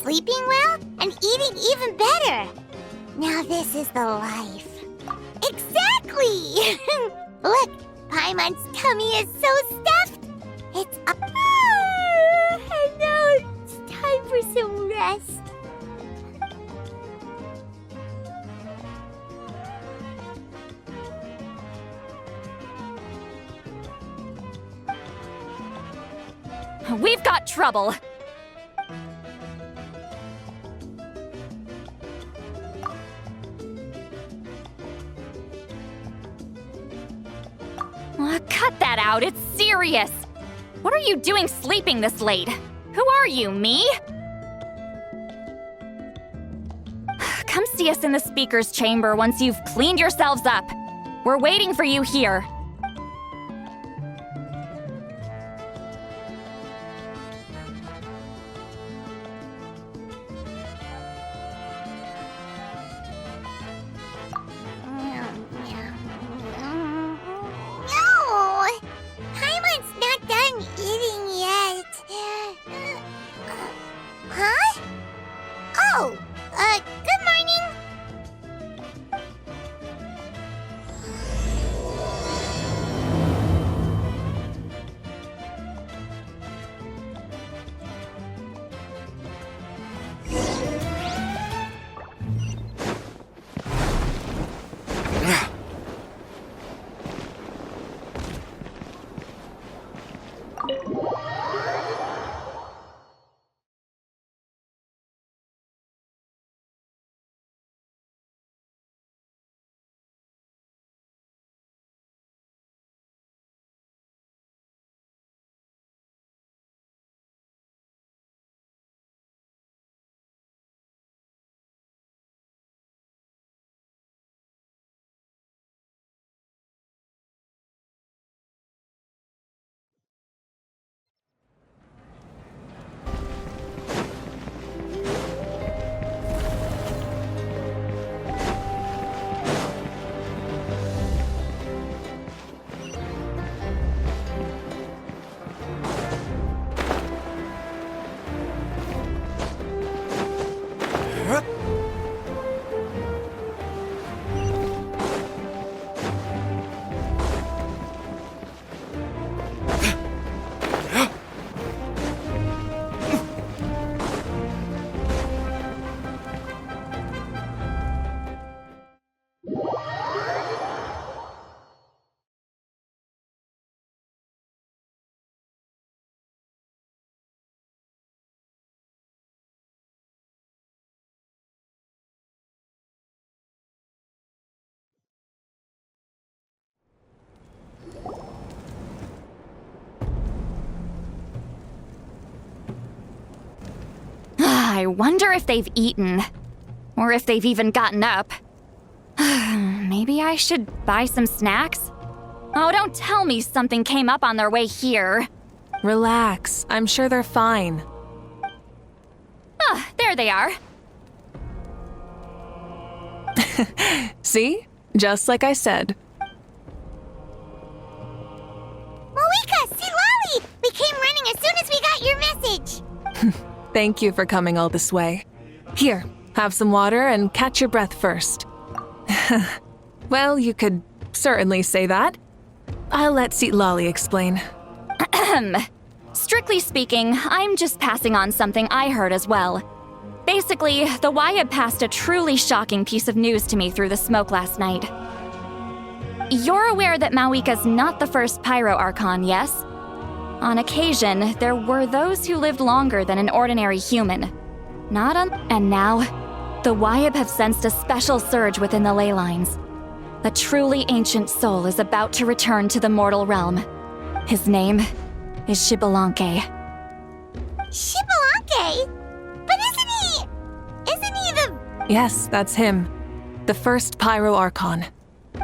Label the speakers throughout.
Speaker 1: Sleeping well and eating even better. Now this is the life. Exactly! Look, Paimon's tummy is so stuffed. It's up. And now it's time for some rest.
Speaker 2: We've got trouble. Cut that out, it's serious! What are you doing sleeping this late? Who are you, me? Come see us in the speaker's chamber once you've cleaned yourselves up. We're waiting for you here.
Speaker 1: Good morning.
Speaker 2: I wonder if they've eaten. Or if they've even gotten up. Maybe I should buy some snacks? Oh, don't tell me something came up on their way here.
Speaker 3: Relax, I'm sure they're fine.
Speaker 2: Ah, there they are.
Speaker 3: See? Just like I said.
Speaker 1: Mavuika, see Lolly! We came running as soon as we got your message.
Speaker 3: Thank you for coming all this way. Here, have some water and catch your breath first. Well, you could certainly say that. I'll let Lolly explain.
Speaker 2: Strictly speaking, I'm just passing on something I heard as well. Basically, the Wyab passed a truly shocking piece of news to me through the smoke last night. You're aware that Mavuika's not the first Pyro Archon, yes? On occasion, there were those who lived longer than an ordinary human. And now, the Wyab have sensed a special surge within the ley lines. A truly ancient soul is about to return to the mortal realm. His name is Xbalanque.
Speaker 1: Xbalanque? But isn't he the...
Speaker 3: Yes, that's him. The first Pyro Archon.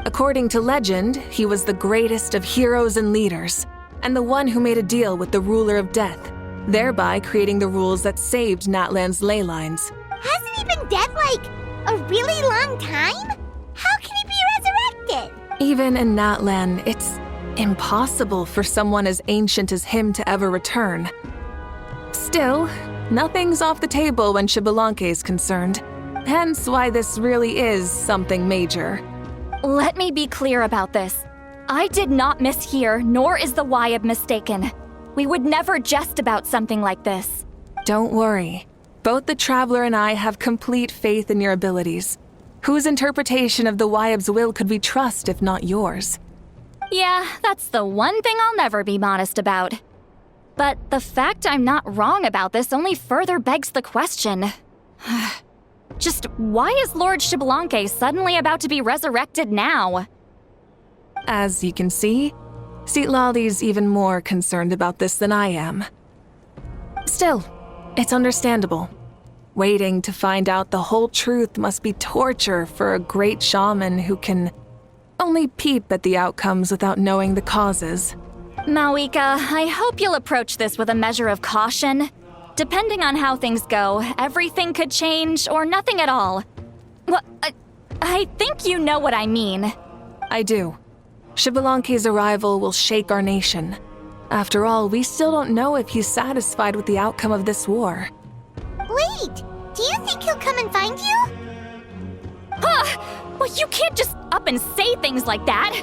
Speaker 3: According to legend, he was the greatest of heroes and leaders, and the one who made a deal with the ruler of death, thereby creating the rules that saved Natlan's ley lines.
Speaker 1: Hasn't he been dead, like, a really long time? How can he be resurrected?
Speaker 3: Even in Natlan, it's impossible for someone as ancient as him to ever return. Still, nothing's off the table when Xbalanque is concerned, hence why this really is something major.
Speaker 2: Let me be clear about this. I did not mishear, nor is the Wyab mistaken. We would never jest about something like this.
Speaker 3: Don't worry. Both the Traveler and I have complete faith in your abilities. Whose interpretation of the Wyab's will could we trust if not yours?
Speaker 2: Yeah, that's the one thing I'll never be modest about. But the fact I'm not wrong about this only further begs the question. Just why is Lord Xbalanque suddenly about to be resurrected now?
Speaker 3: As you can see, Lolly's even more concerned about this than I am. Still, it's understandable. Waiting to find out the whole truth must be torture for a great shaman who can only peep at the outcomes without knowing the causes.
Speaker 2: Mavuika, I hope you'll approach this with a measure of caution. Depending on how things go, everything could change or nothing at all. Well, I think you know what I mean.
Speaker 3: I do. Xbalanque's arrival will shake our nation. After all, we still don't know if he's satisfied with the outcome of this war.
Speaker 1: Wait, do you think he'll come and find you?
Speaker 2: Well, you can't just up and say things like that.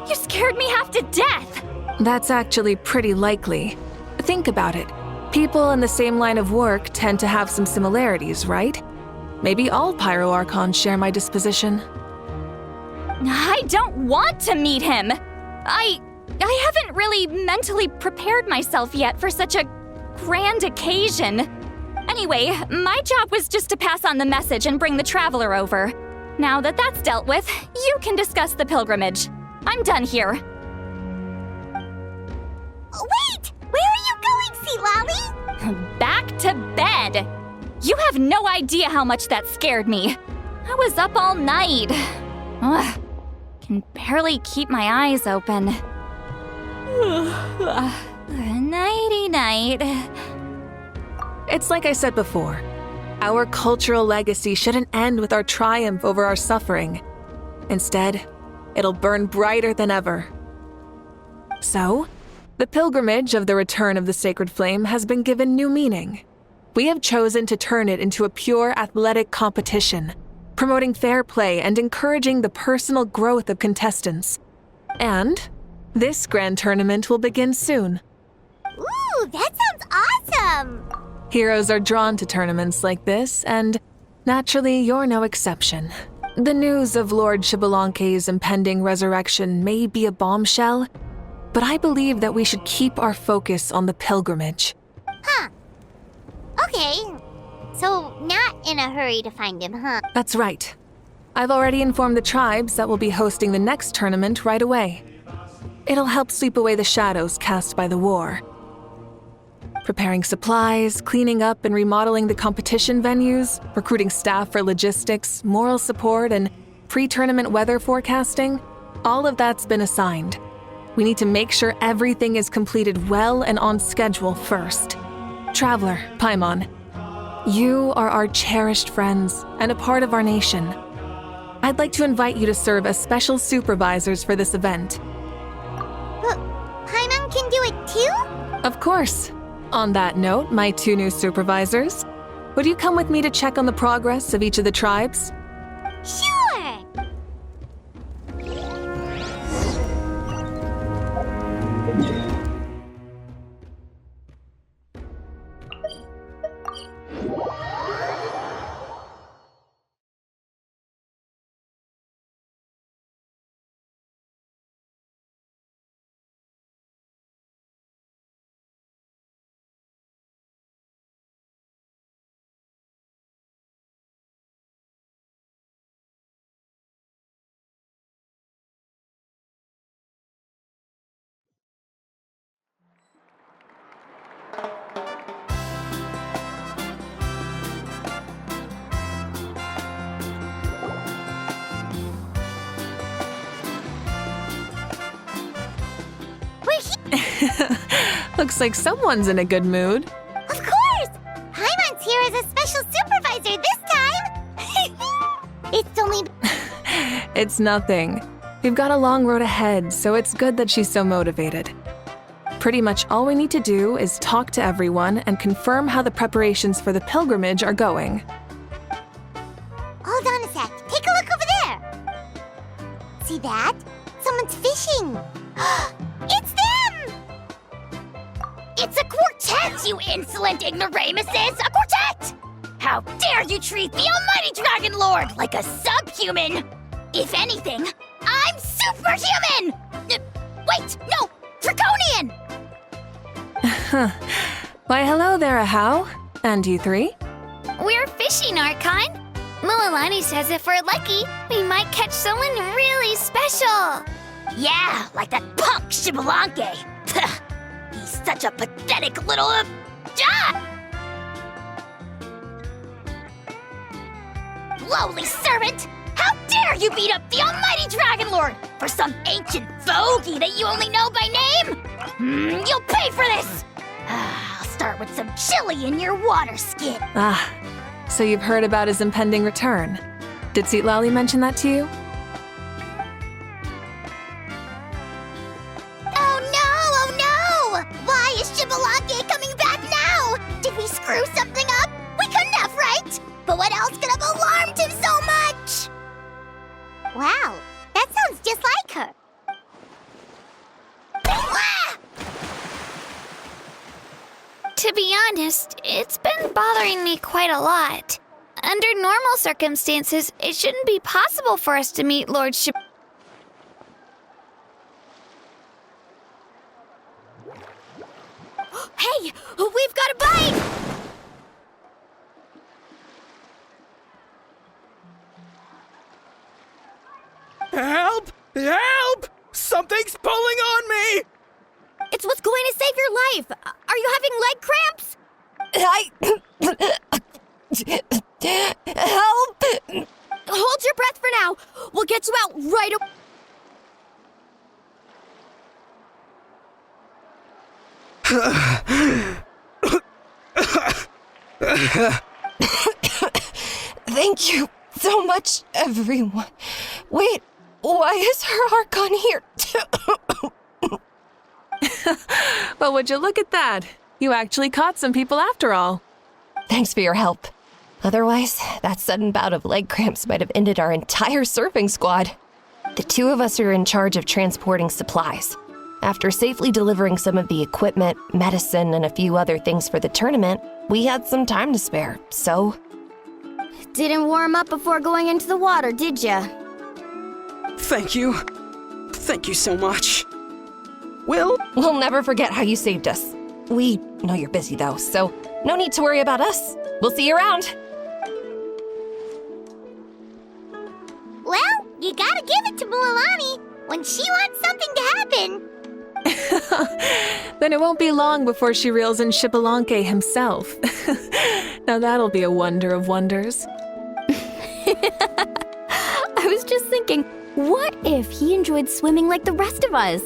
Speaker 2: You scared me half to death.
Speaker 3: That's actually pretty likely. Think about it. People in the same line of work tend to have some similarities, right? Maybe all Pyro Archons share my disposition.
Speaker 2: I don't want to meet him. I haven't really mentally prepared myself yet for such a grand occasion. Anyway, my job was just to pass on the message and bring the Traveler over. Now that that's dealt with, you can discuss the pilgrimage. I'm done here.
Speaker 1: Wait! Where are you going, Sea Lolly?
Speaker 2: Back to bed! You have no idea how much that scared me. I was up all night. Ugh, can barely keep my eyes open. Nighty-night.
Speaker 3: It's like I said before. Our cultural legacy shouldn't end with our triumph over our suffering. Instead, it'll burn brighter than ever. So, the pilgrimage of the return of the sacred flame has been given new meaning. We have chosen to turn it into a pure athletic competition, promoting fair play and encouraging the personal growth of contestants. And this grand tournament will begin soon.
Speaker 1: Ooh, that sounds awesome!
Speaker 3: Heroes are drawn to tournaments like this, and naturally, you're no exception. The news of Lord Xbalanque's impending resurrection may be a bombshell, but I believe that we should keep our focus on the pilgrimage.
Speaker 1: Huh. Okay. So, not in a hurry to find him, huh?
Speaker 3: That's right. I've already informed the tribes that we'll be hosting the next tournament right away. It'll help sweep away the shadows cast by the war. Preparing supplies, cleaning up and remodeling the competition venues, recruiting staff for logistics, moral support, and pre-tournament weather forecasting, all of that's been assigned. we need to make sure everything is completed well and on schedule first. Traveler, Paimon, you are our cherished friends and a part of our nation. I'd like to invite you to serve as special supervisors for this event.
Speaker 1: Paimon can do it too?
Speaker 3: Of course. On that note, my 2 new supervisors, would you come with me to check on the progress of each of the tribes?
Speaker 1: Sure!
Speaker 3: Looks like someone's in a good mood.
Speaker 1: Of course! Paimon's here as a special supervisor this time! It's only...
Speaker 3: It's nothing. We've got a long road ahead, so it's good that she's so motivated. Pretty much all we need to do is talk to everyone and confirm how the preparations for the pilgrimage are going.
Speaker 1: Hold on a sec. Take a look over there. See that? Someone's fishing. It's them!
Speaker 4: It's a quartet, you insolent ignoramuses! A quartet! How dare you treat the almighty Dragon Lord like a subhuman! If anything, I'm superhuman! Wait, no! Draconian!
Speaker 3: Why, hello there, Ahau. And you 3?
Speaker 4: We're fishing, Archon. Mualani says if we're lucky, we might catch someone really special. Yeah, like that punk Shibalanke. He's such a pathetic little... Lowly servant! How dare you beat up the almighty Dragon Lord for some ancient fogey that you only know by name? You'll pay for this! I'll start with some chili in your water skin.
Speaker 3: Ah, so you've heard about his impending return. Did Seatlali mention that to you?
Speaker 1: Oh no! Why is Shibalake coming back now? Did we screw something up? We couldn't have, right? But what else could have alarmed him so much? Wow, that sounds just like her.
Speaker 4: To be honest, it's been bothering me quite a lot. Under normal circumstances, it shouldn't be possible for us to meet Lord Shib...
Speaker 1: Hey, we've got a bite!
Speaker 5: Help! Help! Something's pulling on me!
Speaker 1: It's what's going to save your life. Are you having leg cramps?
Speaker 6: Help!
Speaker 1: Hold your breath for now. We'll get you out right away.
Speaker 6: Thank you so much, everyone. Wait, why is her Archon here?
Speaker 3: Well, would you look at that? You actually caught some people after all.
Speaker 6: Thanks for your help. Otherwise, that sudden bout of leg cramps might have ended our entire surfing squad. The 2 of us are in charge of transporting supplies. After safely delivering some of the equipment, medicine, and a few other things for the tournament, we had some time to spare, so...
Speaker 1: Didn't warm up before going into the water, did ya?
Speaker 5: Thank you. Thank you so much. We'll
Speaker 6: never forget how you saved us. We know you're busy, though, so no need to worry about us. We'll see you around.
Speaker 1: Well, you gotta give it to Mualani. When she wants something to happen.
Speaker 3: Then it won't be long before she reels in Shibalanke himself. Now that'll be a wonder of wonders.
Speaker 2: I was just thinking, what if he enjoyed swimming like the rest of us?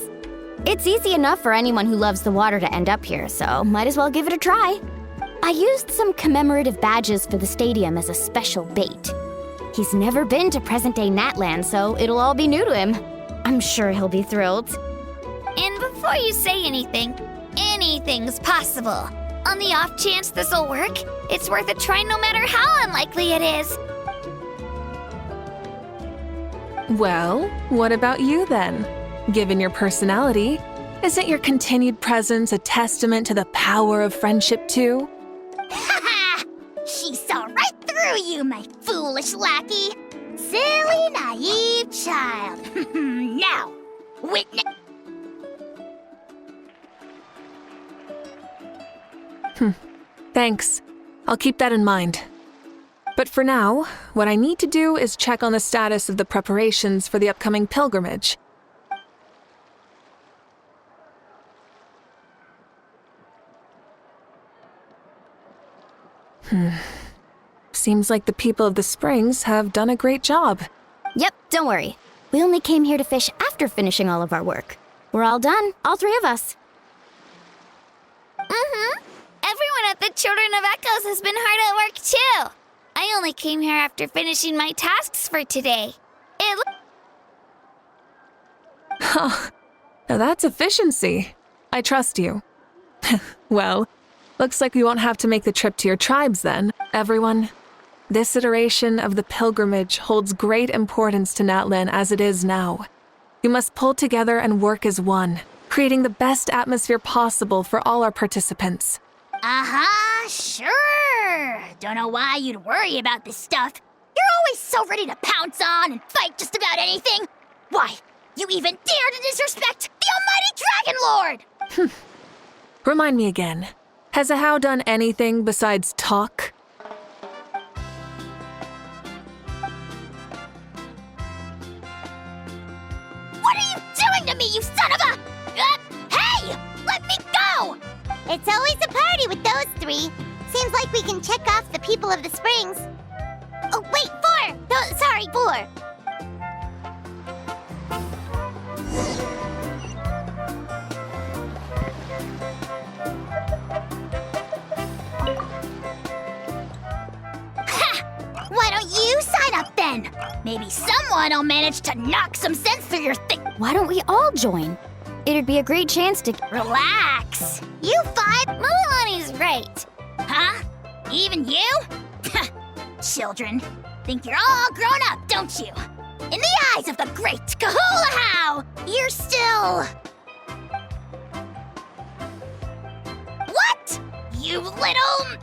Speaker 7: It's easy enough for anyone who loves the water to end up here, so might as well give it a try. I used some commemorative badges for the stadium as a special bait. He's never been to present-day Natlan, so it'll all be new to him. I'm sure he'll be thrilled.
Speaker 4: And before you say anything, anything's possible. On the off chance this'll work, it's worth a try no matter how unlikely it is.
Speaker 3: Well, what about you then? Given your personality, isn't your continued presence a testament to the power of friendship too?
Speaker 1: Ha! She saw right through you, my foolish lackey. Silly, naive child.
Speaker 4: Now, witness.
Speaker 3: Thanks. I'll keep that in mind. But for now, what I need to do is check on the status of the preparations for the upcoming pilgrimage. Seems like the people of the springs have done a great job.
Speaker 7: Yep, don't worry. We only came here to fish after finishing all of our work. We're all done, all three of us.
Speaker 4: Everyone at the Children of Echoes has been hard at work too. I only came here after finishing my tasks for today.
Speaker 3: Now that's efficiency. I trust you. Well, looks like we won't have to make the trip to your tribes then, everyone. This iteration of the pilgrimage holds great importance to Natlan as it is now. You must pull together and work as one, creating the best atmosphere possible for all our participants.
Speaker 1: Sure. Don't know why you'd worry about this stuff. You're always so ready to pounce on and fight just about anything. Why, you even dare to disrespect the almighty Dragon Lord!
Speaker 3: Remind me again, has Ahau done anything besides talk?
Speaker 1: What are you doing to me, you son of a... hey! Let me go! It's always a party with those three. Seems like we can check off the people of the springs. Oh, wait, 4! No, sorry, 4. Ha! Why don't you sign up then? Maybe someone will manage to knock some sense through your thing.
Speaker 7: Why don't we all join? It'd be a great chance to...
Speaker 1: Relax. You 5...
Speaker 4: Mulaney's right.
Speaker 1: Huh? Even you? Children, think you're all grown up, don't you? In the eyes of the great Kahula, you're still... What? You little...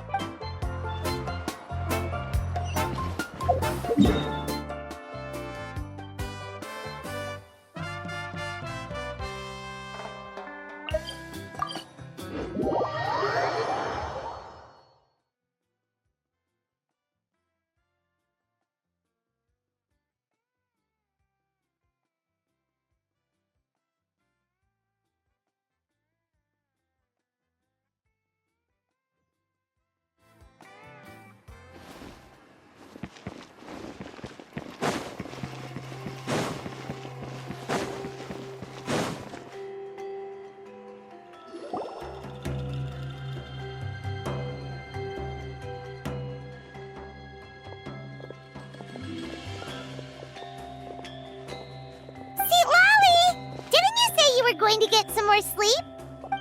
Speaker 1: Going to get some more sleep?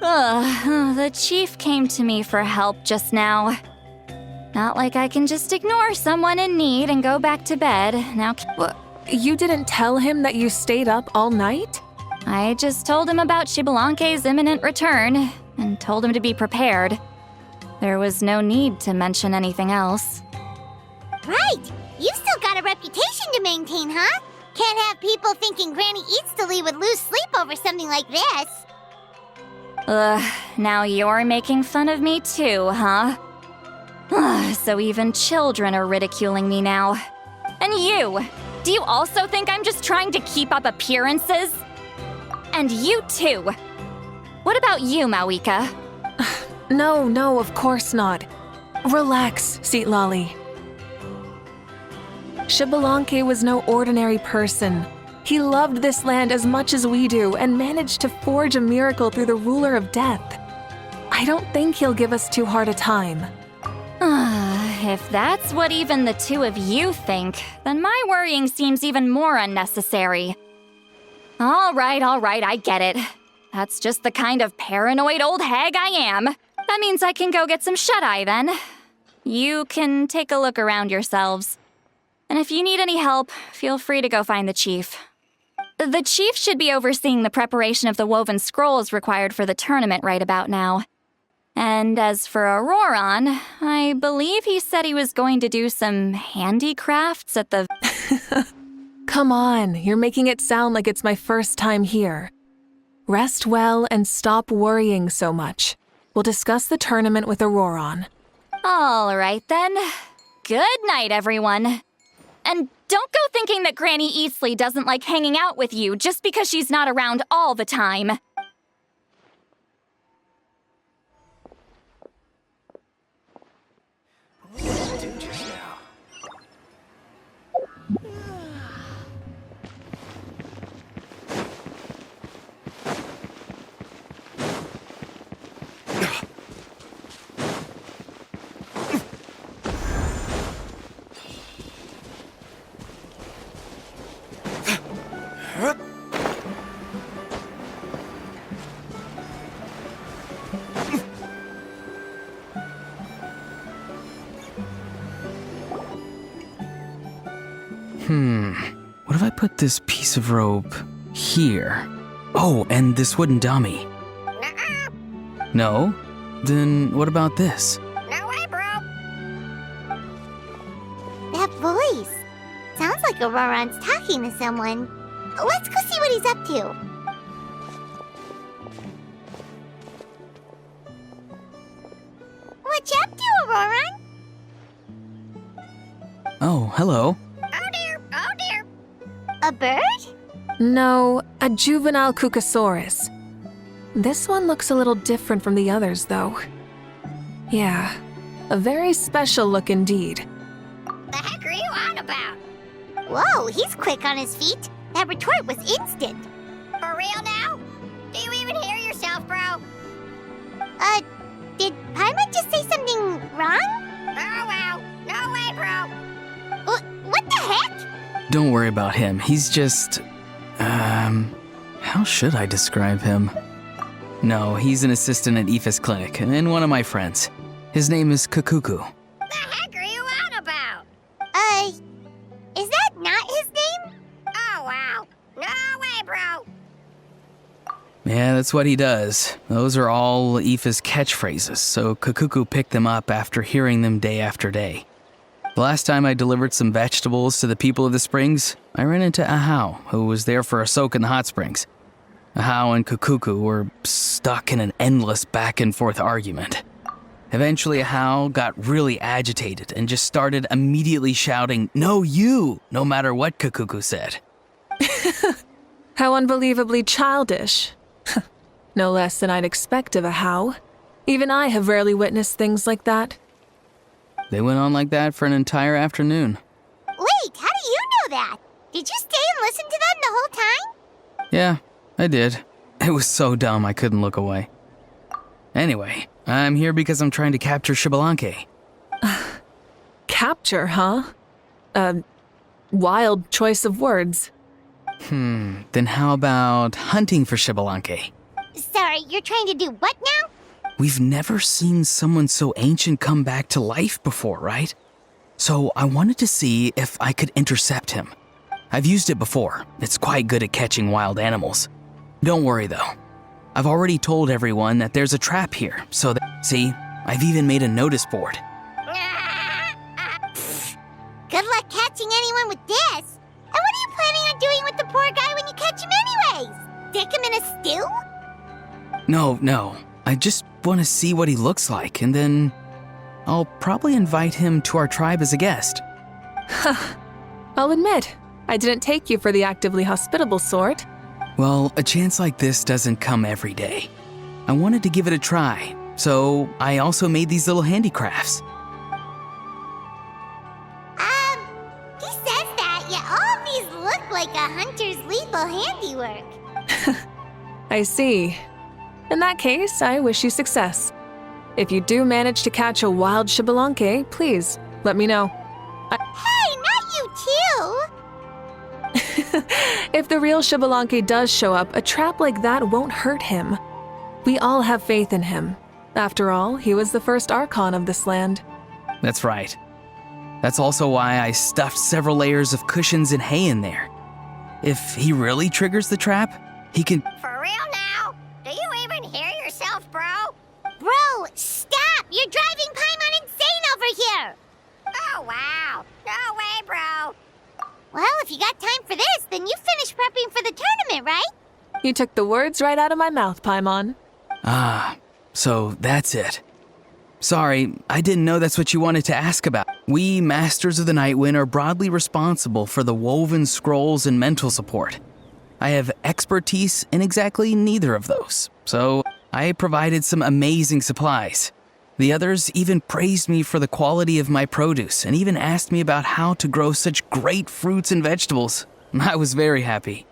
Speaker 2: The chief came to me for help just now. Not like I can just ignore someone in need and go back to bed. Now,
Speaker 3: You didn't tell him that you stayed up all night?
Speaker 2: I just told him about Xbalanque's imminent return and told him to be prepared. There was no need to mention anything else.
Speaker 1: Right! You've still got a reputation to maintain, huh? Can't have people thinking Granny Eatstily would lose sleep over something like this.
Speaker 2: Now you're making fun of me too, huh? So even children are ridiculing me now. And you! Do you also think I'm just trying to keep up appearances? And you too! What about you, Mavuika?
Speaker 3: No, of course not. Relax, Seatlolly. Xbalanque was no ordinary person. He loved this land as much as we do and managed to forge a miracle through the ruler of death. I don't think he'll give us too hard a time.
Speaker 2: If that's what even the two of you think, then my worrying seems even more unnecessary. All right, I get it. That's just the kind of paranoid old hag I am. That means I can go get some shut-eye then. You can take a look around yourselves. And if you need any help, feel free to go find the chief. The chief should be overseeing the preparation of the woven scrolls required for the tournament right about now. And as for Auroron, I believe he said he was going to do some handicrafts at the...
Speaker 3: Come on, you're making it sound like it's my first time here. Rest well and stop worrying so much. We'll discuss the tournament with Auroron.
Speaker 2: All right then. Good night, everyone. And don't go thinking that Granny Eastleigh doesn't like hanging out with you just because she's not around all the time.
Speaker 5: What if I put this piece of rope here? Oh, and this wooden dummy.
Speaker 1: Nuh-uh.
Speaker 5: No? Then what about this?
Speaker 1: No way, bro. That voice. Sounds like Auroron's talking to someone. Let's go see what he's up to. What you up to, Auroron?
Speaker 5: Oh, hello.
Speaker 1: Oh dear, oh dear. A bird?
Speaker 3: No, a juvenile Cucosaurus. This one looks a little different from the others, though. Yeah, a very special look indeed.
Speaker 1: The heck are you on about? Whoa, he's quick on his feet. That retort was instant. For real now? Do you even hear yourself, bro? Did Paimon just say something wrong? Oh, wow. No way, bro. What the heck?
Speaker 5: Don't worry about him. He's just... how should I describe him? No, he's an assistant at Aoife's clinic, and one of my friends. His name is Kakuku.
Speaker 1: The heck are you on about? Is that not his name? Oh, wow. No way, bro.
Speaker 5: Yeah, that's what he does. Those are all Aoife's catchphrases, so Kakuku picked them up after hearing them day after day. The last time I delivered some vegetables to the people of the springs, I ran into Ahau, who was there for a soak in the hot springs. Ahau and Kakuku were stuck in an endless back-and-forth argument. Eventually, Ahau got really agitated and just started immediately shouting, "No, you!" no matter what Kakuku said.
Speaker 3: How unbelievably childish. No less than I'd expect of Ahau. Even I have rarely witnessed things like that.
Speaker 5: They went on like that for an entire afternoon.
Speaker 1: Wait, how do you know that? Did you stay and listen to them the whole time?
Speaker 5: Yeah, I did. It was so dumb I couldn't look away. Anyway, I'm here because I'm trying to capture Xbalanque.
Speaker 3: Capture, huh? Wild choice of words.
Speaker 5: Then how about hunting for Xbalanque?
Speaker 1: Sorry, you're trying to do what now?
Speaker 5: We've never seen someone so ancient come back to life before, right? So I wanted to see if I could intercept him. I've used it before. It's quite good at catching wild animals. Don't worry though. I've already told everyone that there's a trap here, so that, see, I've even made a notice board.
Speaker 1: Good luck catching anyone with this. And what are you planning on doing with the poor guy when you catch him anyways? Stick him in a stew?
Speaker 5: No. I just want to see what he looks like, and then I'll probably invite him to our tribe as a guest.
Speaker 3: I'll admit, I didn't take you for the actively hospitable sort.
Speaker 5: Well, a chance like this doesn't come every day. I wanted to give it a try, so I also made these little handicrafts.
Speaker 1: He says that, yet all of these look like a hunter's leaf
Speaker 3: I see. In that case, I wish you success. If you do manage to catch a wild Xbalanque, please let me know.
Speaker 1: Hey, not you too!
Speaker 3: If the real Xbalanque does show up, a trap like that won't hurt him. We all have faith in him. After all, he was the first Archon of this land.
Speaker 5: That's right. That's also why I stuffed several layers of cushions and hay in there. If he really triggers the trap, he can...
Speaker 4: For real now? Do you even hear yourself, bro?
Speaker 1: Bro, stop! You're driving Paimon insane over here!
Speaker 4: Oh, wow. No way, bro.
Speaker 1: Well, if you got time for this, then you finished prepping for the tournament, right?
Speaker 3: You took the words right out of my mouth, Paimon.
Speaker 5: Ah, so that's it. Sorry, I didn't know that's what you wanted to ask about. We Masters of the Nightwind are broadly responsible for the woven scrolls and mental support. I have expertise in exactly neither of those, so I provided some amazing supplies. The others even praised me for the quality of my produce and even asked me about how to grow such great fruits and vegetables. I was very happy.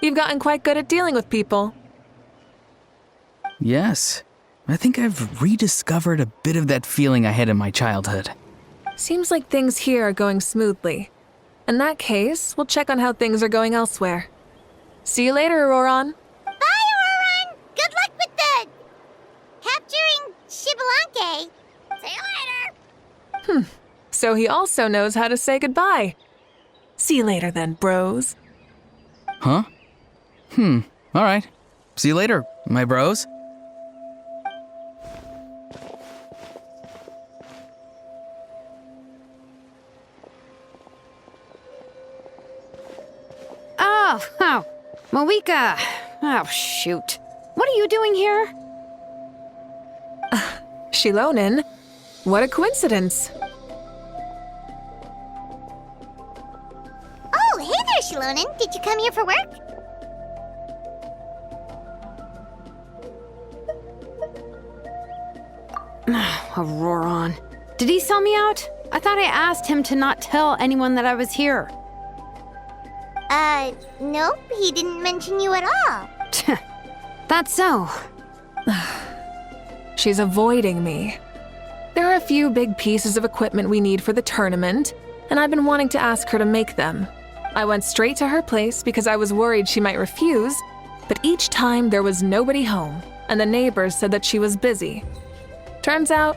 Speaker 3: You've gotten quite good at dealing with people.
Speaker 5: Yes, I think I've rediscovered a bit of that feeling I had in my childhood.
Speaker 3: Seems like things here are going smoothly. In that case, we'll check on how things are going elsewhere. See you later, Auroron.
Speaker 1: Bye, Auroron! Good luck with the... capturing Xbalanque.
Speaker 4: See you later.
Speaker 3: So he also knows how to say goodbye. See you later then, bros.
Speaker 5: Huh? All right. See you later, my bros.
Speaker 8: Oh, Mavuika. Oh, shoot. What are you doing here?
Speaker 3: Shilonin? What a coincidence.
Speaker 1: Oh, hey there, Shilonin. Did you come here for work?
Speaker 8: Auroron. Did he sell me out? I thought I asked him to not tell anyone that I was here.
Speaker 1: Nope, he didn't mention you at all.
Speaker 8: That's so.
Speaker 3: She's avoiding me. There are a few big pieces of equipment we need for the tournament, and I've been wanting to ask her to make them. I went straight to her place because I was worried she might refuse, but each time there was nobody home, and the neighbors said that she was busy. Turns out,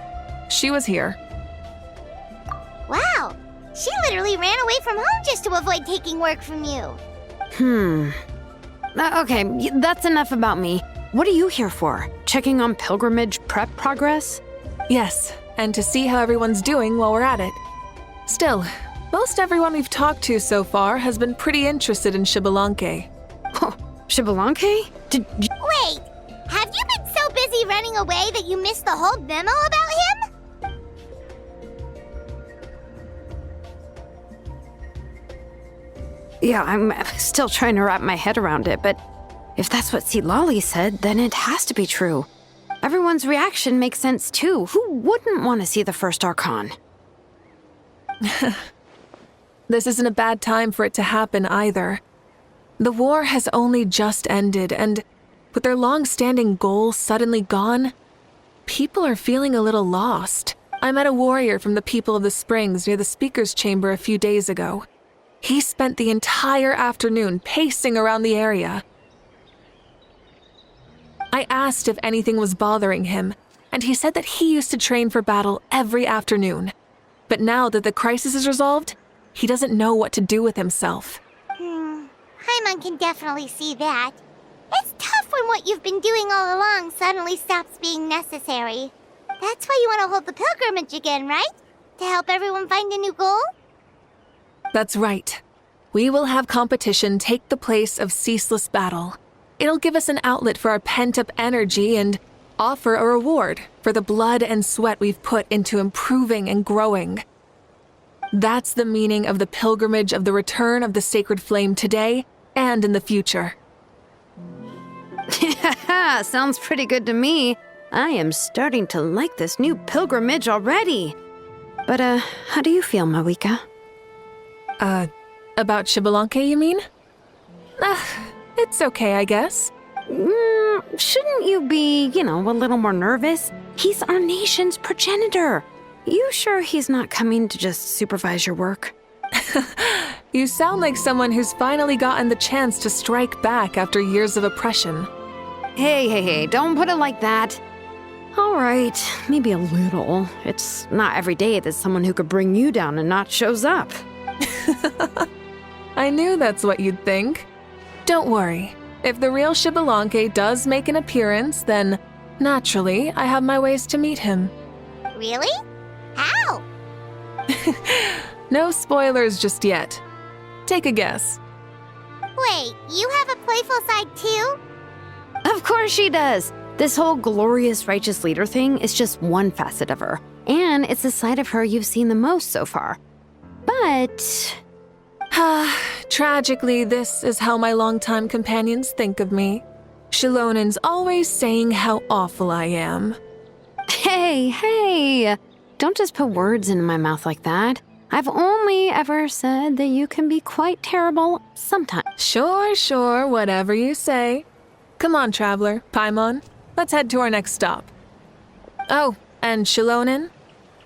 Speaker 3: she was here.
Speaker 1: Wow, she literally ran away from home just to avoid taking work from you.
Speaker 8: Okay, that's enough about me. What are you here for? Checking on pilgrimage prep progress?
Speaker 3: Yes, and to see how everyone's doing while we're at it. Still, most everyone we've talked to so far has been pretty interested in Xbalanque.
Speaker 8: Oh, Xbalanque?
Speaker 1: Wait, have you been so busy running away that you missed the whole memo about him?
Speaker 8: Yeah, I'm still trying to wrap my head around it, but if that's what Lolly said, then it has to be true. Everyone's reaction makes sense too. Who wouldn't want to see the first Archon?
Speaker 3: This isn't a bad time for it to happen either. The war has only just ended, and with their long-standing goals suddenly gone, people are feeling a little lost. I met a warrior from the People of the Springs near the Speaker's Chamber a few days ago. He spent the entire afternoon pacing around the area. I asked if anything was bothering him, and he said that he used to train for battle every afternoon. But now that the crisis is resolved, he doesn't know what to do with himself.
Speaker 1: Paimon can definitely see that. It's tough when what you've been doing all along suddenly stops being necessary. That's why you want to hold the pilgrimage again, right? To help everyone find a new goal?
Speaker 3: That's right. We will have competition take the place of ceaseless battle. It'll give us an outlet for our pent-up energy and offer a reward for the blood and sweat we've put into improving and growing. That's the meaning of the pilgrimage of the return of the sacred flame today and in the future.
Speaker 8: Sounds pretty good to me. I am starting to like this new pilgrimage already. But, how do you feel, Mavuika?
Speaker 3: About Xbalanque, you mean? It's okay, I guess.
Speaker 8: Shouldn't you be, a little more nervous? He's our nation's progenitor. You sure he's not coming to just supervise your work?
Speaker 3: You sound like someone who's finally gotten the chance to strike back after years of oppression.
Speaker 8: Hey, don't put it like that. All right, maybe a little. It's not every day that someone who could bring you down a notch shows up.
Speaker 3: I knew that's what you'd think. Don't worry. If the real Xbalanque does make an appearance, then, naturally, I have my ways to meet him.
Speaker 1: Really? How?
Speaker 3: No spoilers just yet. Take a guess.
Speaker 1: Wait, you have a playful side too?
Speaker 8: Of course she does. This whole glorious righteous leader thing is just one facet of her. And it's the side of her you've seen the most so far. But...
Speaker 3: Tragically, this is how my longtime companions think of me. Shilonin's always saying how awful I am.
Speaker 8: Hey! Don't just put words into my mouth like that. I've only ever said that you can be quite terrible sometimes.
Speaker 3: Sure, whatever you say. Come on, traveler, Paimon. Let's head to our next stop. Oh, and Shilonin,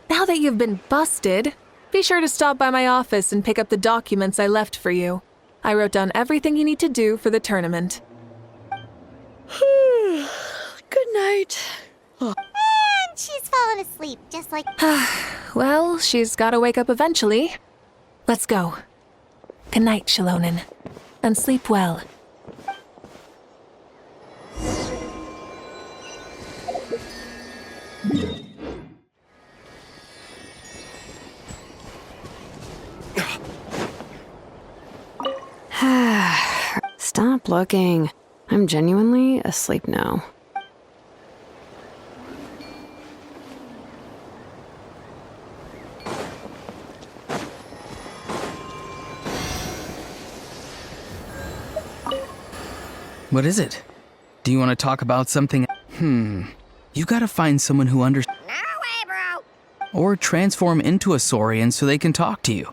Speaker 3: now that you've been busted, be sure to stop by my office and pick up the documents I left for you. I wrote down everything you need to do for the tournament.
Speaker 8: Good night.
Speaker 1: And she's fallen asleep, just like...
Speaker 3: Well, she's gotta wake up eventually. Let's go. Good night, Shilonin. And sleep well.
Speaker 8: Stop looking. I'm genuinely asleep now.
Speaker 5: What is it? Do you want to talk about something? You gotta find someone who understands.
Speaker 1: No way, bro!
Speaker 5: Or transform into a Saurian so they can talk to you.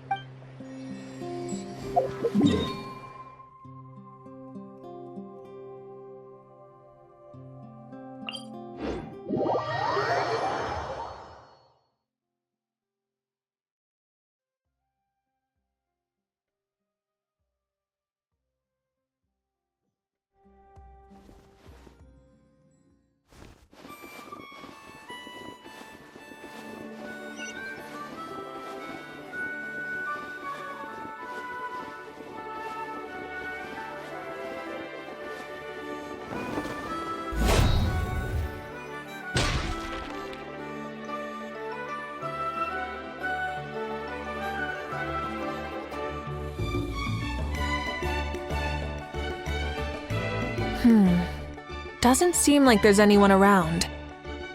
Speaker 3: Doesn't seem like there's anyone around.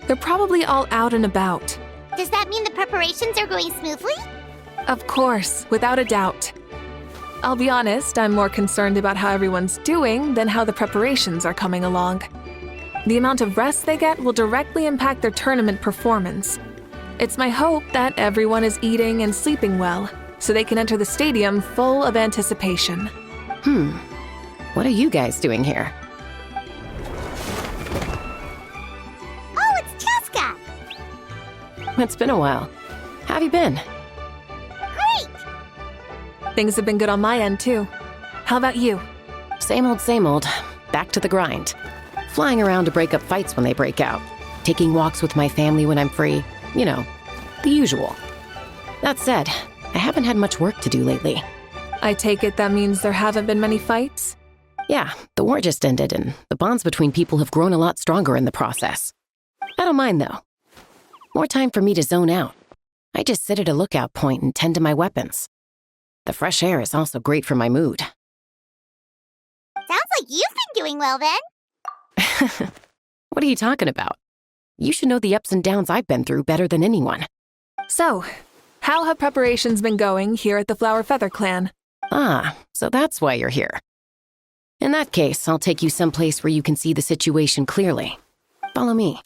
Speaker 3: They're probably all out and about.
Speaker 1: Does that mean the preparations are going smoothly?
Speaker 3: Of course, without a doubt. I'll be honest, I'm more concerned about how everyone's doing than how the preparations are coming along. The amount of rest they get will directly impact their tournament performance. It's my hope that everyone is eating and sleeping well, so they can enter the stadium full of anticipation.
Speaker 9: What are you guys doing here?
Speaker 1: Oh, it's Cheska!
Speaker 9: It's been a while. How have you been?
Speaker 1: Great!
Speaker 3: Things have been good on my end, too. How about you?
Speaker 9: Same old. Back to the grind. Flying around to break up fights when they break out. Taking walks with my family when I'm free. You know, the usual. That said, I haven't had much work to do lately.
Speaker 3: I take it that means there haven't been many fights?
Speaker 9: Yeah, the war just ended, and the bonds between people have grown a lot stronger in the process. I don't mind, though. More time for me to zone out. I just sit at a lookout point and tend to my weapons. The fresh air is also great for my mood.
Speaker 1: Sounds like you've been doing well, then.
Speaker 9: What are you talking about? You should know the ups and downs I've been through better than anyone.
Speaker 3: So, how have preparations been going here at the Flower Feather Clan?
Speaker 9: Ah, so that's why you're here. In that case, I'll take you someplace where you can see the situation clearly. Follow me.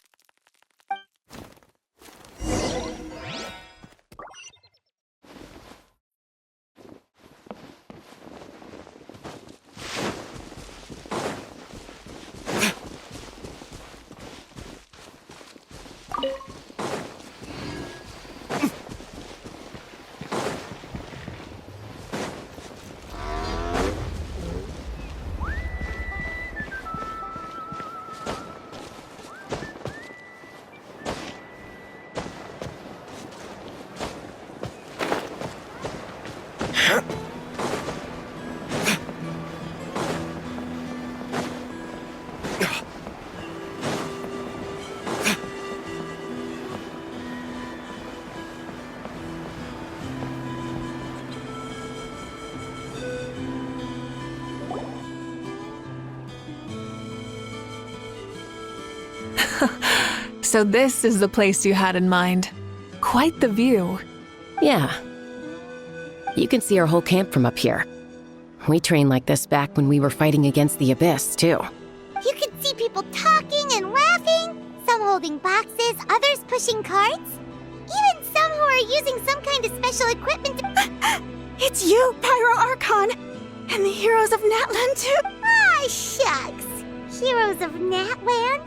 Speaker 3: So this is the place you had in mind. Quite the view.
Speaker 9: Yeah. You can see our whole camp from up here. We trained like this back when we were fighting against the Abyss, too.
Speaker 1: You can see people talking and laughing, some holding boxes, others pushing carts. Even some who are using some kind of special equipment to...
Speaker 10: It's you, Pyro Archon! And the heroes of Natlan, too!
Speaker 1: Ah, shucks! Heroes of Natlan?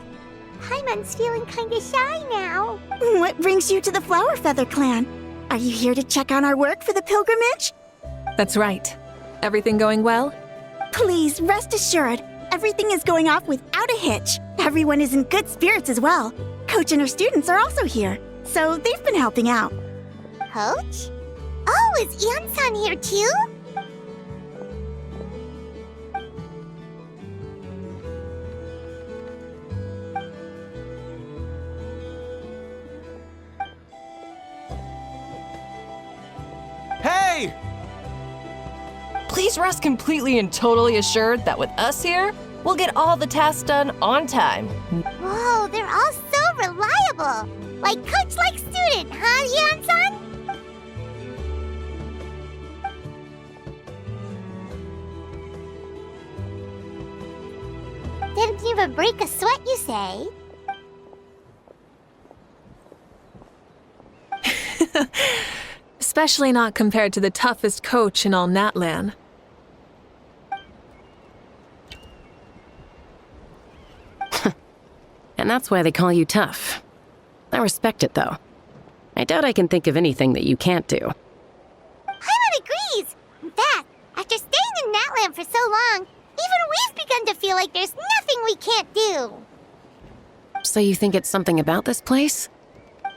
Speaker 1: Paimon's feeling kinda shy now.
Speaker 10: What brings you to the Flower Feather Clan? Are you here to check on our work for the pilgrimage?
Speaker 3: That's right. Everything going well?
Speaker 10: Please, rest assured, everything is going off without a hitch. Everyone is in good spirits as well. Coach and her students are also here, so they've been helping out.
Speaker 1: Coach? Oh, is Ian-san here too?
Speaker 11: Hey!
Speaker 6: Please rest completely and totally assured that with us here, we'll get all the tasks done on time.
Speaker 1: Whoa, they're all so reliable. Like coach, like student, huh, Ian-san? Didn't even break a sweat, you say?
Speaker 3: Especially not compared to the toughest coach in all Natlan.
Speaker 9: And that's why they call you tough. I respect it, though. I doubt I can think of anything that you can't do.
Speaker 1: Paimon agrees! In fact, after staying in Natlan for so long, even we've begun to feel like there's nothing we can't do.
Speaker 9: So you think it's something about this place?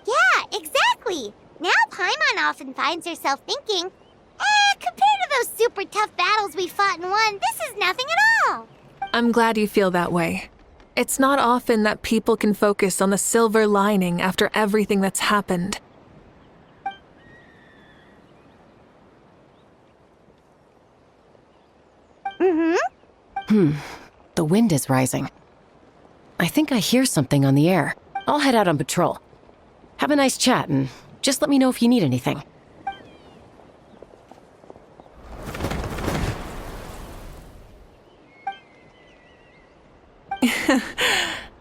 Speaker 1: Yeah, exactly! Now Paimon often finds herself thinking, compared to those super tough battles we fought and won, this is nothing at all!
Speaker 3: I'm glad you feel that way. It's not often that people can focus on the silver lining after everything that's happened.
Speaker 9: The wind is rising. I think I hear something on the air. I'll head out on patrol. Have a nice chat and just let me know if you need anything.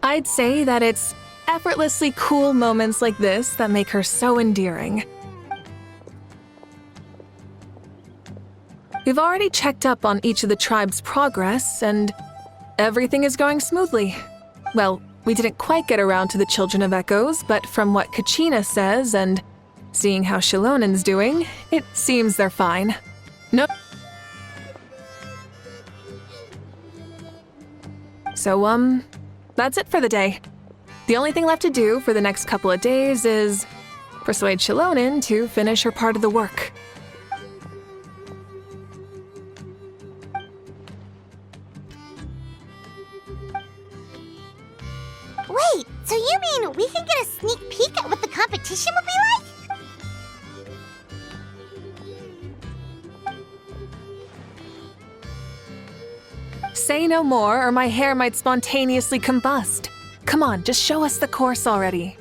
Speaker 3: I'd say that it's effortlessly cool moments like this that make her so endearing. We've already checked up on each of the tribe's progress, and everything is going smoothly. Well, we didn't quite get around to the Children of Echoes, but from what Kachina says and seeing how Shilonen's doing, it seems they're fine. No. So, that's it for the day. The only thing left to do for the next couple of days is persuade Shilonen to finish her part of the work.
Speaker 1: Wait, so you mean we can get a sneak peek at what the competition will be like?
Speaker 3: Say no more, or my hair might spontaneously combust. Come on, just show us the course already.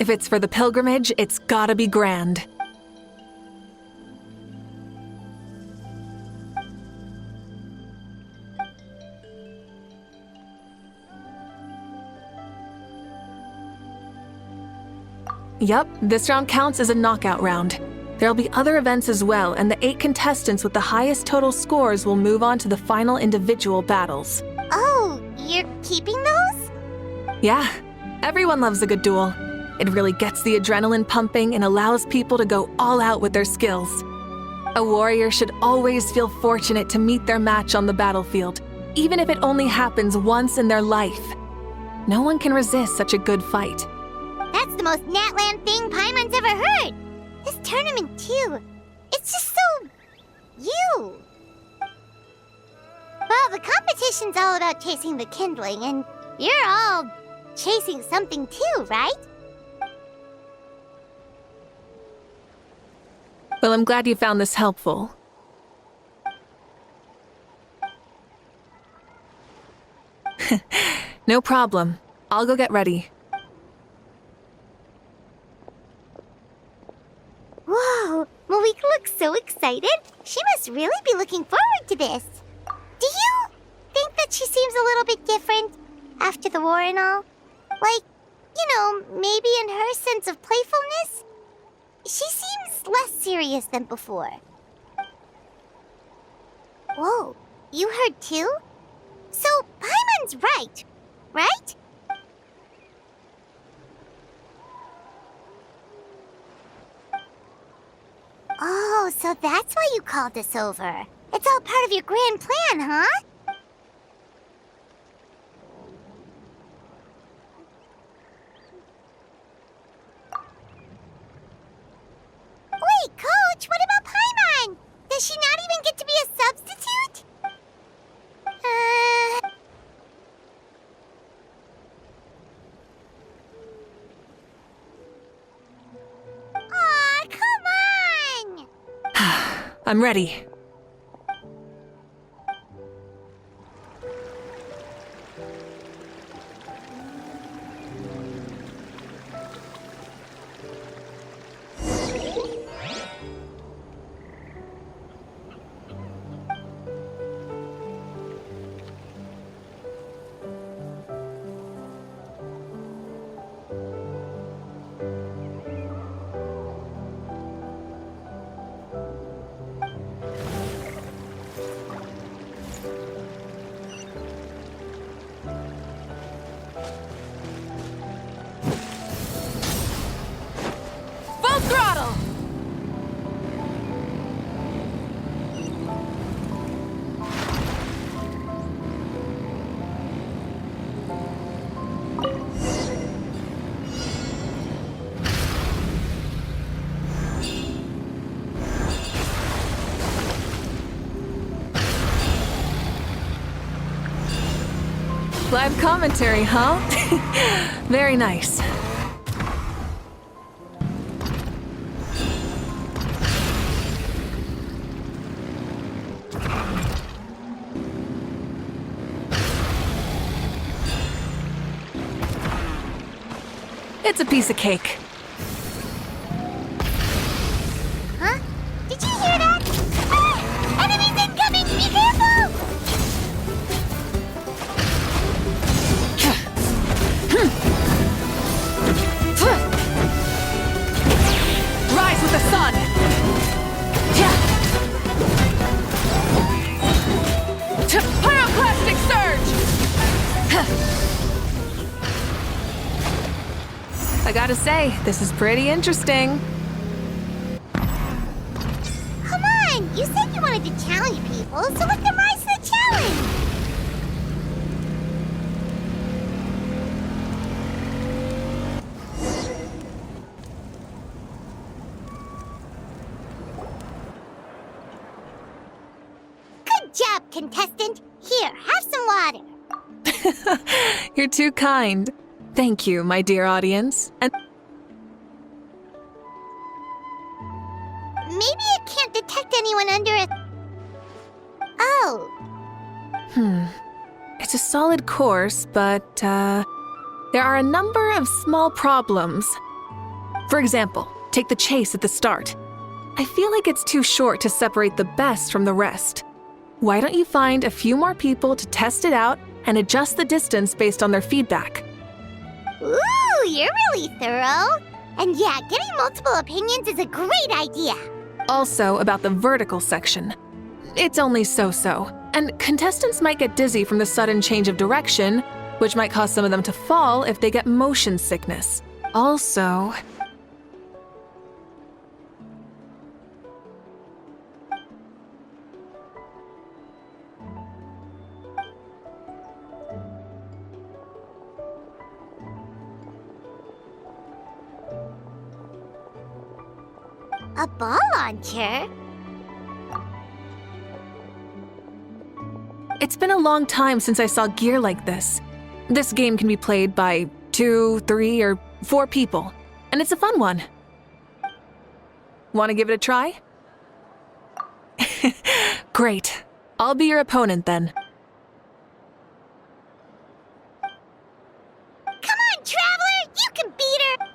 Speaker 3: If it's for the pilgrimage, it's gotta be grand. Yup, this round counts as a knockout round. There'll be other events as well, and the 8 contestants with the highest total scores will move on to the final individual battles.
Speaker 1: Oh, you're keeping those?
Speaker 3: Yeah, everyone loves a good duel. It really gets the adrenaline pumping and allows people to go all out with their skills. A warrior should always feel fortunate to meet their match on the battlefield, even if it only happens once in their life. No one can resist such a good fight.
Speaker 1: That's the most Natlan thing Paimon's ever heard. This tournament, too. It's just so... you. Well, the competition's all about chasing the kindling, and you're all chasing something too, right?
Speaker 3: Well, I'm glad you found this helpful. No problem. I'll go get ready.
Speaker 1: Whoa, Mavuika looks so excited. She must really be looking forward to this. Do you think that she seems a little bit different after the war and all? Like, you know, maybe in her sense of playfulness? She seems less serious than before. Whoa, you heard too? So, Paimon's right, right? Oh, so that's why you called us over. It's all part of your grand plan, huh? Wait, Coach, what about Paimon? Does she not even get to be a substitute? Aw, come on!
Speaker 3: I'm ready. Full throttle! Live commentary, huh? Very nice. It's a piece of cake.
Speaker 1: Huh? Did you hear that? Ah! Enemies incoming! Be careful!
Speaker 3: Rise with the sun! Pyroclastic surge! I gotta say, this is pretty interesting.
Speaker 1: Come on! You said you wanted to challenge people, so let them rise to the challenge! Good job, contestant! Here, have some water!
Speaker 3: You're too kind. Thank you, my dear audience. And
Speaker 1: Maybe it can't detect anyone under it. Oh.
Speaker 3: it's a solid course, but there are a number of small problems. For example, take the chase at the start. I feel like it's too short to separate the best from the rest. Why don't you find a few more people to test it out and adjust the distance based on their feedback?
Speaker 1: Ooh, you're really thorough. And yeah, getting multiple opinions is a great idea.
Speaker 3: Also, about the vertical section. It's only so-so, and contestants might get dizzy from the sudden change of direction, which might cause some of them to fall if they get motion sickness. Also...
Speaker 1: A ball launcher?
Speaker 3: It's been a long time since I saw gear like this. This game can be played by 2, 3, or 4 people, and it's a fun one. Want to give it a try? Great. I'll be your opponent then.
Speaker 1: Come on, Traveler! You can beat her!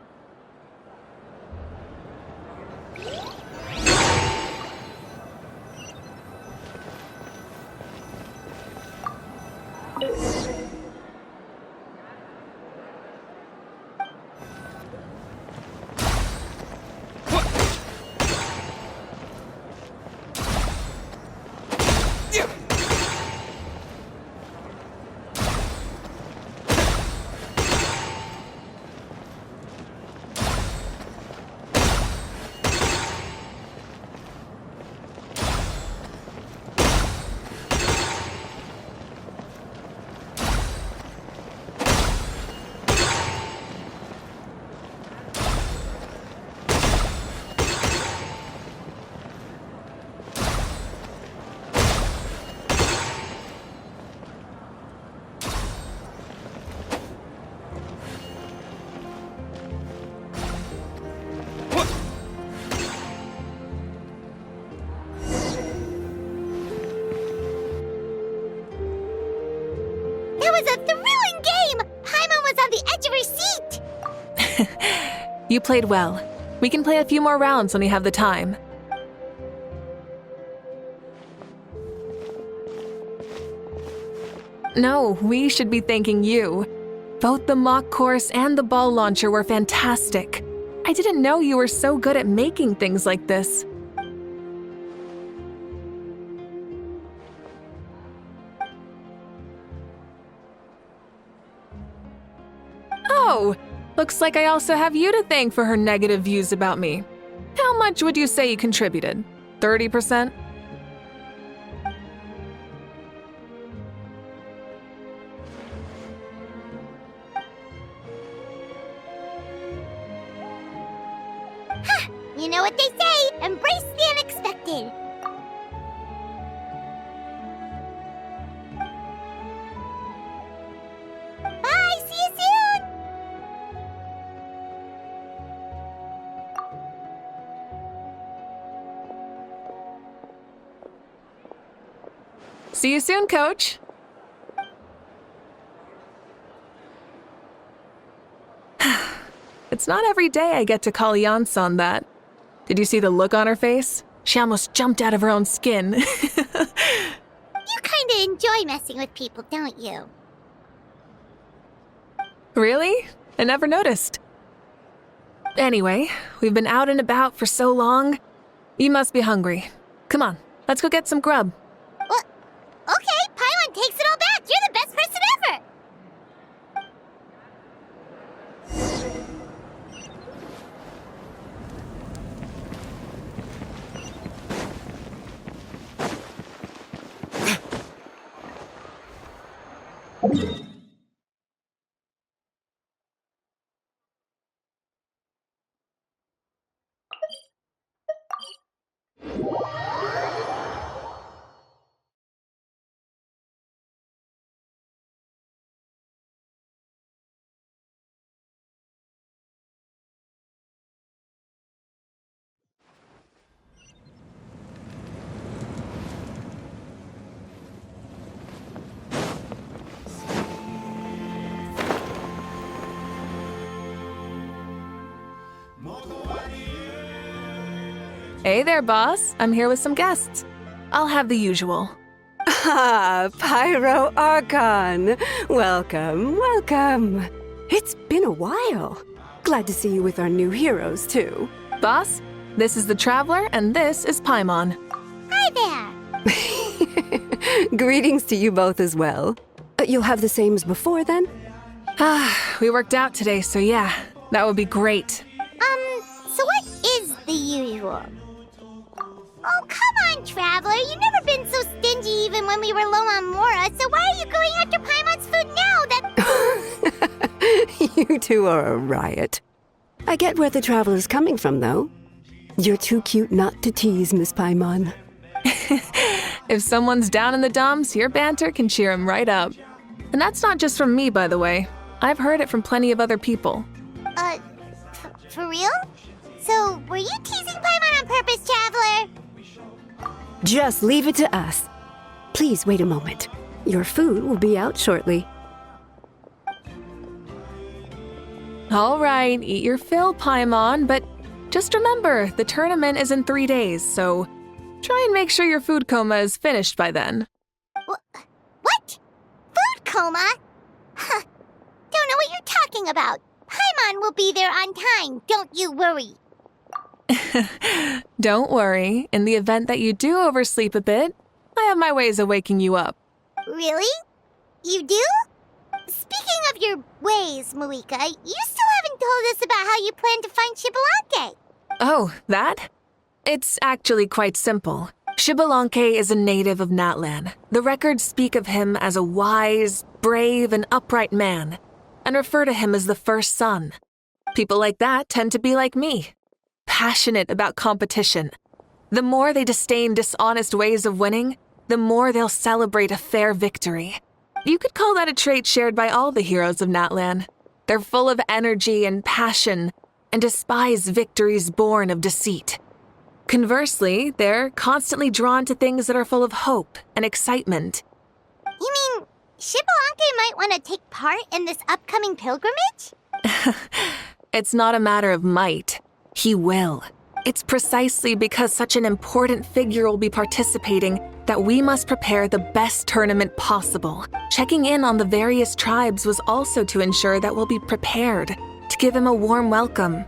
Speaker 3: You played well. We can play a few more rounds when we have the time. No, we should be thanking you. Both the mock course and the ball launcher were fantastic. I didn't know you were so good at making things like this. Oh! Looks like I also have you to thank for her negative views about me. How much would you say you contributed? 30%?
Speaker 1: You know what they say, embrace the unexpected. Bye, see you soon!
Speaker 3: See you soon, Coach. It's not every day I get to call Yansan that. Did you see the look on her face? She almost jumped out of her own skin.
Speaker 1: You kinda enjoy messing with people, don't you?
Speaker 3: Really? I never noticed. Anyway, we've been out and about for so long. You must be hungry. Come on, let's go get some grub.
Speaker 1: Well, okay, Paimon takes it all back. You're the best person ever.
Speaker 3: Hey there, boss. I'm here with some guests. I'll have the usual.
Speaker 11: Ah, Pyro Archon. Welcome, welcome. It's been a while. Glad to see you with our new heroes, too.
Speaker 3: Boss, this is the Traveler, and this is Paimon.
Speaker 1: Hi there.
Speaker 11: Greetings to you both as well. You'll have the same as before, then?
Speaker 3: We worked out today, so yeah, that would be great.
Speaker 1: So what is the usual? Oh, come on, Traveler. You've never been so stingy even when we were low on Mora, so why are you going after Paimon's food now that...
Speaker 11: You two are a riot. I get where the Traveler's coming from, though. You're too cute not to tease, Miss Paimon.
Speaker 3: If someone's down in the dumps, your banter can cheer him right up. And that's not just from me, by the way. I've heard it from plenty of other people.
Speaker 1: For real? So, were you teasing Paimon on purpose, Traveler?
Speaker 11: Just leave it to us. Please wait a moment. Your food will be out shortly.
Speaker 3: All right, eat your fill, Paimon, but just remember, the tournament is in 3 days, so try and make sure your food coma is finished by then.
Speaker 1: What? Food coma? Huh. Don't know what you're talking about. Paimon will be there on time, don't you worry.
Speaker 3: Don't worry, in the event that you do oversleep a bit, I have my ways of waking you up.
Speaker 1: Really? You do? Speaking of your ways, Mavuika, you still haven't told us about how you plan to find Xbalanque.
Speaker 3: Oh, that? It's actually quite simple. Xbalanque is a native of Natlan. The records speak of him as a wise, brave, and upright man, and refer to him as the first son. People like that tend to be like me, passionate about competition. The more they disdain dishonest ways of winning, the more they'll celebrate a fair victory. You could call that a trait shared by all the heroes of Natlan. They're full of energy and passion, and despise victories born of deceit. Conversely, they're constantly drawn to things that are full of hope and excitement.
Speaker 1: You mean Xbalanque might want to take part in this upcoming pilgrimage?
Speaker 3: It's not a matter of might. He will. It's precisely because such an important figure will be participating that we must prepare the best tournament possible. Checking in on the various tribes was also to ensure that we'll be prepared to give him a warm welcome.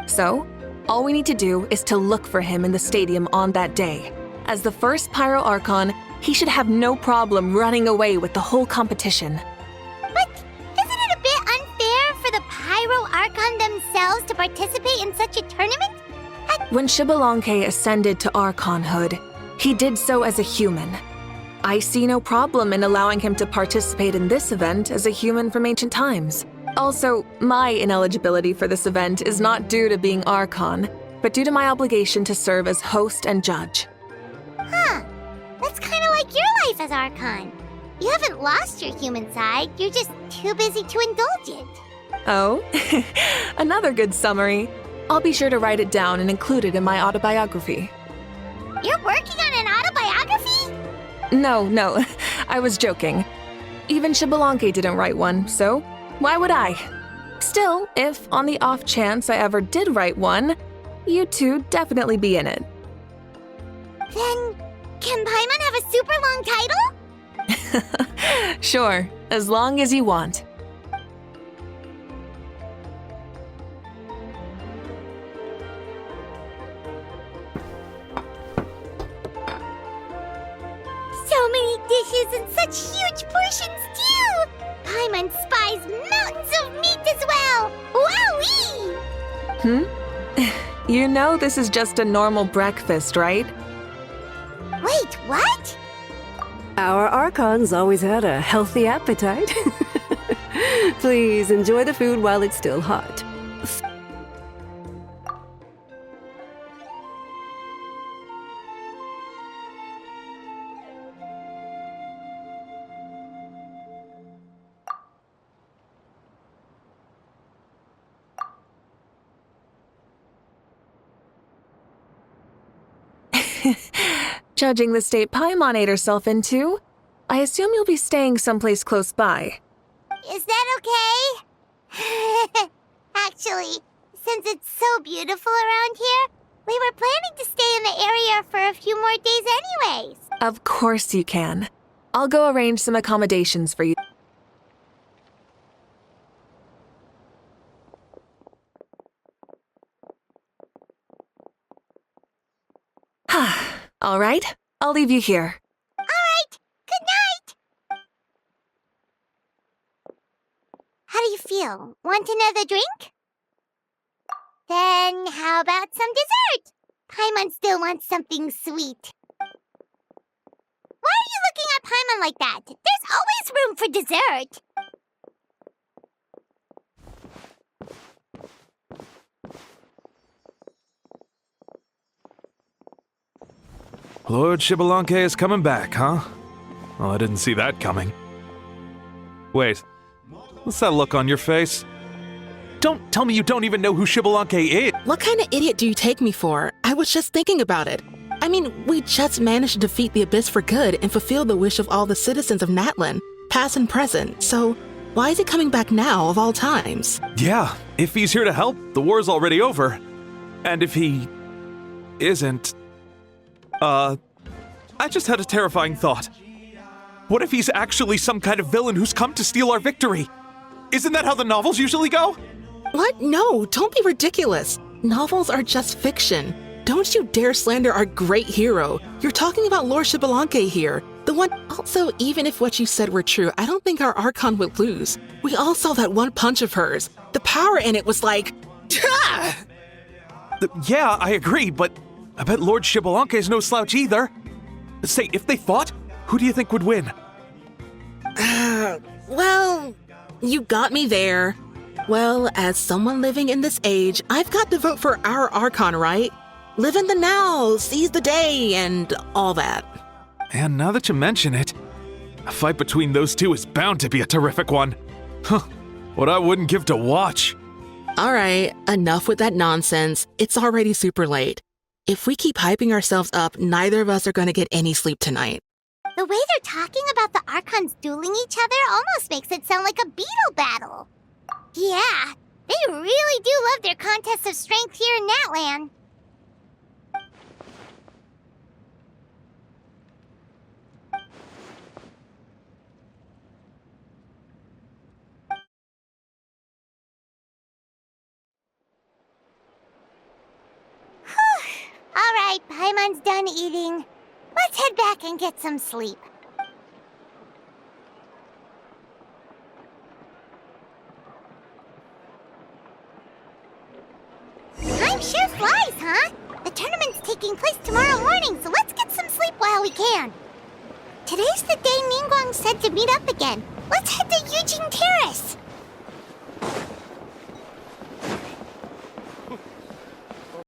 Speaker 3: So, all we need to do is to look for him in the stadium on that day. As the first Pyro Archon, he should have no problem running away with the whole competition.
Speaker 1: But isn't it a bit unfair for the Pyro Archon themselves to participate in such a tournament?
Speaker 3: When Xbalanque ascended to Archonhood, he did so as a human. I see no problem in allowing him to participate in this event as a human from ancient times. Also, my ineligibility for this event is not due to being Archon, but due to my obligation to serve as host and judge.
Speaker 1: Huh. That's kind of like your life as Archon. You haven't lost your human side, you're just too busy to indulge it. Oh,
Speaker 3: another good summary. I'll be sure to write it down and include it in my autobiography.
Speaker 1: You're working on an autobiography?
Speaker 3: No, I was joking. Even Xbalanque didn't write one, so why would I? Still, if on the off chance I ever did write one, you two definitely be in it.
Speaker 1: Then, can Paimon have a super long title?
Speaker 3: Sure, as long as you want.
Speaker 1: So many dishes and such huge portions, too! Paimon spies mountains of meat as well! Wowee!
Speaker 3: You know this is just a normal breakfast, right?
Speaker 1: Wait, what?
Speaker 11: Our Archons always had a healthy appetite. Please enjoy the food while it's still hot.
Speaker 3: Judging the state Paimon ate herself into, I assume you'll be staying someplace close by.
Speaker 1: Is that okay? Actually, since it's so beautiful around here, We were planning to stay in the area for a few more days anyways.
Speaker 3: Of course you can. I'll go arrange some accommodations for you. All right, I'll leave you here.
Speaker 1: All right, good night. How do you feel? Want another drink? Then how about some dessert? Paimon still wants something sweet. Why are you looking at Paimon like that? There's always room for dessert.
Speaker 12: Lord Xbalanque is coming back, huh? Well, I didn't see that coming. Wait, what's that look on your face? Don't tell me you don't even know who Xbalanque is!
Speaker 13: What kind of idiot do you take me for? I was just thinking about it. I mean, we just managed to defeat the Abyss for good and fulfill the wish of all the citizens of Natlan, past and present, so why is he coming back now of all times?
Speaker 12: Yeah, if he's here to help, the war's already over. And if he isn't... I just had a terrifying thought. What if he's actually some kind of villain who's come to steal our victory? Isn't that how the novels usually go?
Speaker 13: What? No, don't be ridiculous. Novels are just fiction. Don't you dare slander our great hero. You're talking about Lord Xbalanque here. The one... Also, even if what you said were true, I don't think our Archon would lose. We all saw that one punch of hers. The power in it was like...
Speaker 12: Yeah, I agree, but I bet Lord Xbalanque is no slouch either. Say, if they fought, who do you think would win?
Speaker 13: Well, you got me there. Well, as someone living in this age, I've got to vote for our Archon, right? Live in the now, seize the day, and all that.
Speaker 12: And now that you mention it, a fight between those two is bound to be a terrific one. Huh, what I wouldn't give to watch.
Speaker 13: All right, enough with that nonsense. It's already super late. If we keep hyping ourselves up, neither of us are going to get any sleep tonight.
Speaker 1: The way they're talking about the Archons dueling each other almost makes it sound like a beetle battle. Yeah, they really do love their contests of strength here in Natlan. All right, Paimon's done eating. Let's head back and get some sleep. Time sure flies, huh? The tournament's taking place tomorrow morning, so let's get some sleep while we can. Today's the day Ningguang said to meet up again. Let's head to